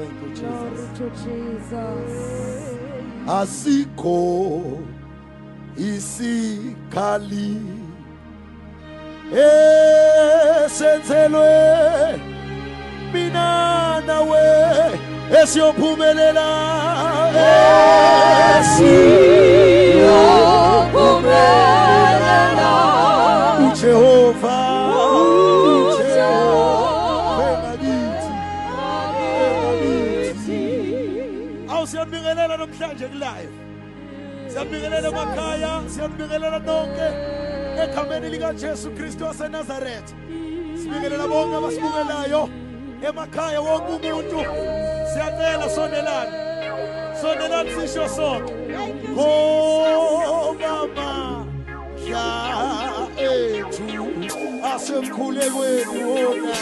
Glory to Jesus. Asikho isikhali esenzelwe mina nawe esiyophumelela uJehova siyabingelela namhlanje kulive. Siyabingelela emakhaya, siyabingelela nonke egameni lika Jesu Kristu waseNazaretha. Sibingelela bonke abasibukelayo emakhaya wonke umuntu. Siyacela sondelani. Sondelani sisho sonke. Oh mama ya ethu asemkhulekweni wona.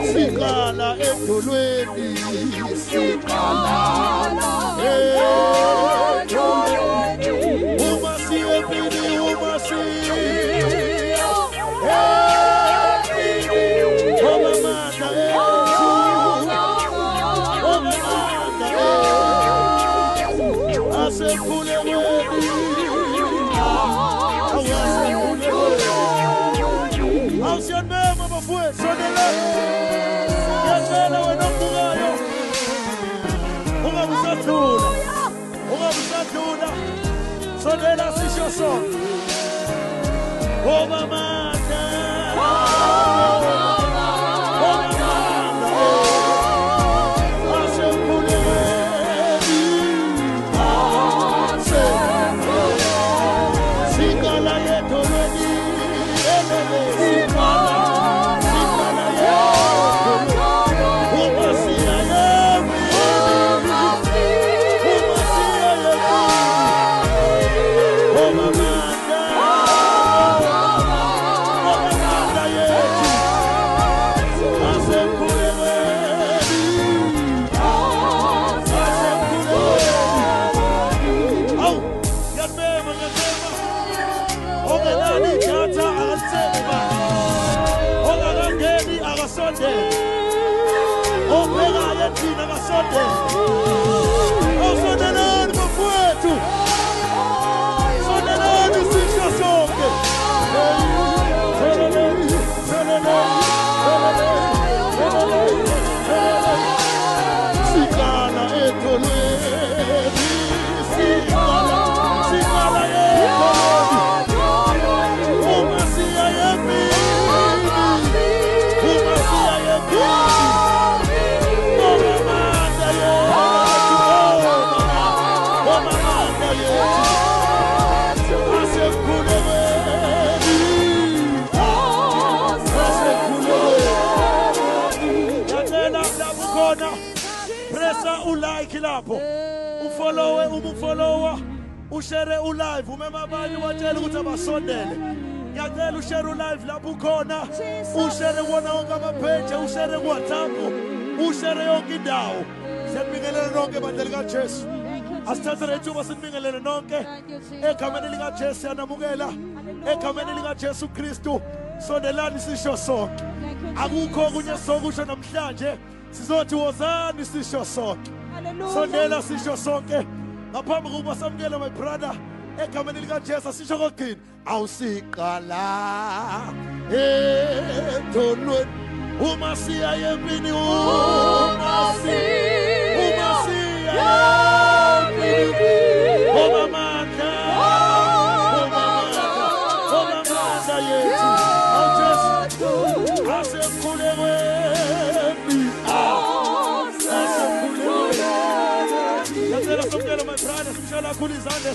Sikala edolweni sikala uma siyepini uma siya oma manda asemkhulekweni awusiyanema bafowethu sondelani. Ngiyacela wena obukayo ungabe usadlula sondela sisho sonke ngoba manda sikala yedolweni ulike lapho ufollowe umfollower ushare ulive umema abanye watshela ukuthi abasondele. Ngiyacela ushare ulive lapho ukhona ushare wona wonke amapage ushare WhatsApp ushare yonke indawo. Siyabingelela nonke bandla ka Jesu. Asithathe lethuba sibingelele nonke egameni lika Jesu yanamukela egameni lika Jesu Kristu. Sondelani sisho sonke. Akukho kunye sokusho namhlanje. Sizothi wozani sisho sonke. Sondela sisho sonke. Ngaphambi kokuba samukele my brother egameni lika Jesu sisho kokini awusiqala edolweni uma siya yempini uma siya yempini oma manda yethu awujesu asemkhulekweni asemkhulekweni. Ngiyacela somkele my brother simshala khulu izandla